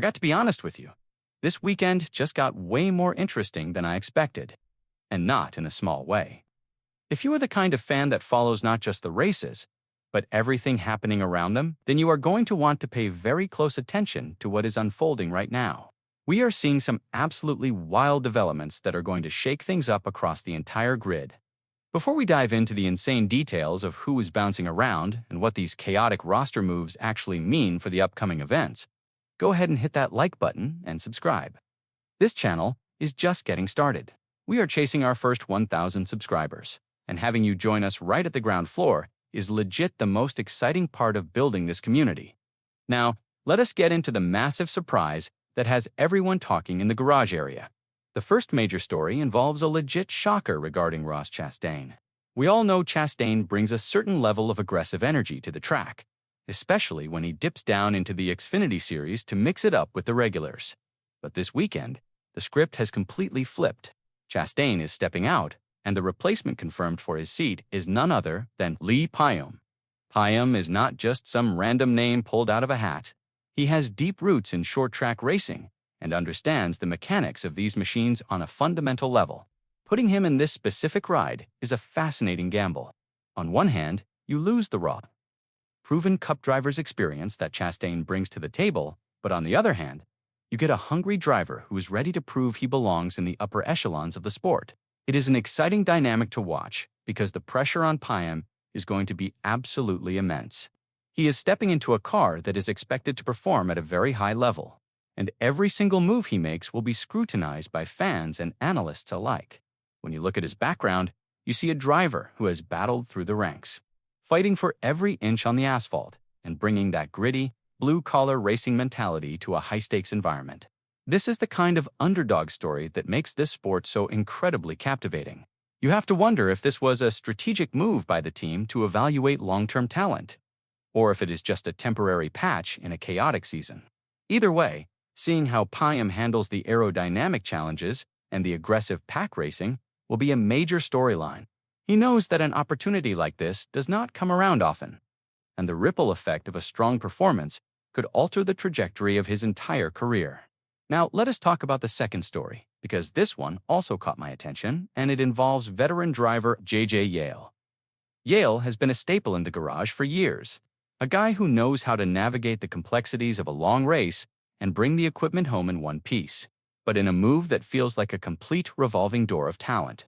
I got to be honest with you. This weekend just got way more interesting than I expected, and not in a small way. If you are the kind of fan that follows not just the races, but everything happening around them, then you are going to want to pay very close attention to what is unfolding right now. We are seeing some absolutely wild developments that are going to shake things up across the entire grid. Before we dive into the insane details of who is bouncing around and what these chaotic roster moves actually mean for the upcoming events, go ahead and hit that like button and subscribe. This channel is just getting started. We are chasing our first 1,000 subscribers, and having you join us right at the ground floor is legit the most exciting part of building this community. Now, let us get into the massive surprise that has everyone talking in the garage area. The first major story involves a legit shocker regarding Ross Chastain. We all know Chastain brings a certain level of aggressive energy to the track, especially when he dips down into the Xfinity Series to mix it up with the regulars. But this weekend, the script has completely flipped. Chastain is stepping out, and the replacement confirmed for his seat is none other than Layne Pulliam. Pulliam is not just some random name pulled out of a hat. He has deep roots in short-track racing and understands the mechanics of these machines on a fundamental level. Putting him in this specific ride is a fascinating gamble. On one hand, you lose the raw, proven Cup driver's experience that Chastain brings to the table, but on the other hand, you get a hungry driver who is ready to prove he belongs in the upper echelons of the sport. It is an exciting dynamic to watch because the pressure on Pulliam is going to be absolutely immense. He is stepping into a car that is expected to perform at a very high level, and every single move he makes will be scrutinized by fans and analysts alike. When you look at his background, you see a driver who has battled through the ranks, fighting for every inch on the asphalt and bringing that gritty, blue-collar racing mentality to a high-stakes environment. This is the kind of underdog story that makes this sport so incredibly captivating. You have to wonder if this was a strategic move by the team to evaluate long-term talent, or if it is just a temporary patch in a chaotic season. Either way, seeing how Pulliam handles the aerodynamic challenges and the aggressive pack racing will be a major storyline. He knows that an opportunity like this does not come around often, and the ripple effect of a strong performance could alter the trajectory of his entire career. Now, let us talk about the second story, because this one also caught my attention, and it involves veteran driver JJ Yeley. Yeley has been a staple in the garage for years, a guy who knows how to navigate the complexities of a long race and bring the equipment home in one piece, but in a move that feels like a complete revolving door of talent.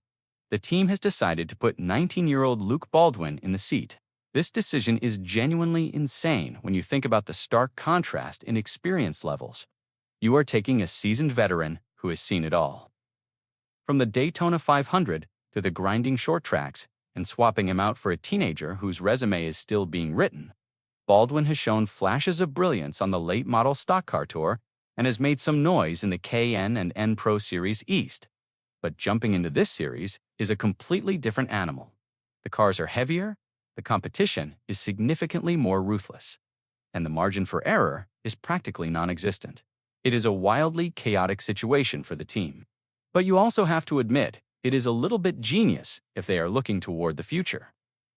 The team has decided to put 19-year-old Luke Baldwin in the seat. This decision is genuinely insane when you think about the stark contrast in experience levels. You are taking a seasoned veteran who has seen it all, from the Daytona 500 to the grinding short tracks, and swapping him out for a teenager whose resume is still being written. Baldwin has shown flashes of brilliance on the late model stock car tour and has made some noise in the KN and N Pro Series East. But jumping into this series is a completely different animal. The cars are heavier, the competition is significantly more ruthless, and the margin for error is practically non-existent. It is a wildly chaotic situation for the team. But you also have to admit, it is a little bit genius if they are looking toward the future.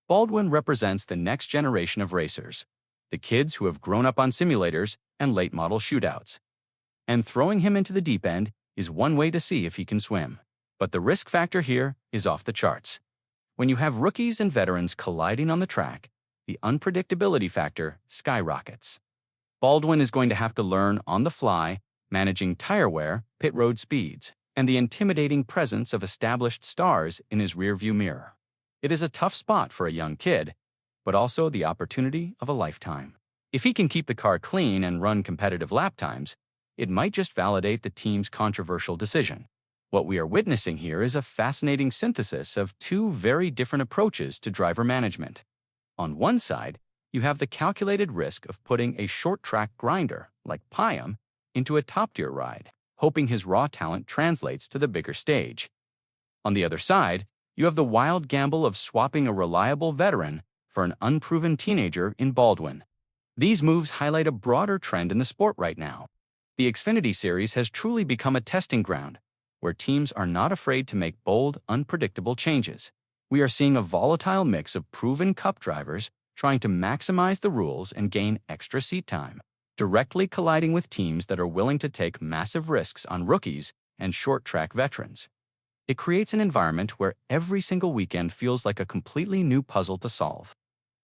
Baldwin represents the next generation of racers, the kids who have grown up on simulators and late model shootouts. And throwing him into the deep end is one way to see if he can swim. But the risk factor here is off the charts. When you have rookies and veterans colliding on the track, the unpredictability factor skyrockets. Baldwin is going to have to learn on the fly, managing tire wear, pit road speeds, and the intimidating presence of established stars in his rearview mirror. It is a tough spot for a young kid, but also the opportunity of a lifetime. If he can keep the car clean and run competitive lap times, it might just validate the team's controversial decision. What we are witnessing here is a fascinating synthesis of two very different approaches to driver management. On one side, you have the calculated risk of putting a short-track grinder, like Pulliam, into a top-tier ride, hoping his raw talent translates to the bigger stage. On the other side, you have the wild gamble of swapping a reliable veteran for an unproven teenager in Baldwin. These moves highlight a broader trend in the sport right now. The Xfinity Series has truly become a testing ground, where teams are not afraid to make bold, unpredictable changes. We are seeing a volatile mix of proven Cup drivers trying to maximize the rules and gain extra seat time, directly colliding with teams that are willing to take massive risks on rookies and short-track veterans. It creates an environment where every single weekend feels like a completely new puzzle to solve.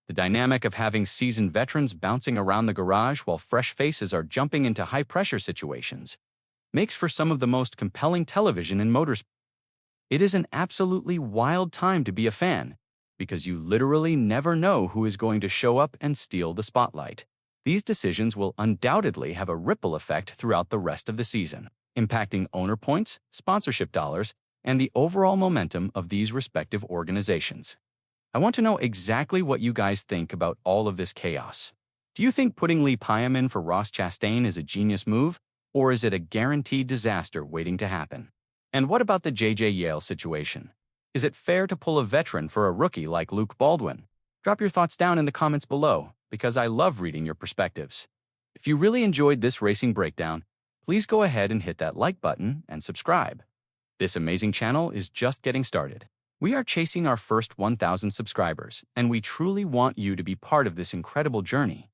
The dynamic of having seasoned veterans bouncing around the garage while fresh faces are jumping into high-pressure situations makes for some of the most compelling television in motorsport. It is an absolutely wild time to be a fan, because you literally never know who is going to show up and steal the spotlight. These decisions will undoubtedly have a ripple effect throughout the rest of the season, impacting owner points, sponsorship dollars, and the overall momentum of these respective organizations. I want to know exactly what you guys think about all of this chaos. Do you think putting Layne Pulliam in for Ross Chastain is a genius move, or is it a guaranteed disaster waiting to happen? And what about the JJ Yeley situation? Is it fair to pull a veteran for a rookie like Luke Baldwin? Drop your thoughts down in the comments below, because I love reading your perspectives. If you really enjoyed this racing breakdown, please go ahead and hit that like button and subscribe. This amazing channel is just getting started. We are chasing our first 1,000 subscribers, and we truly want you to be part of this incredible journey.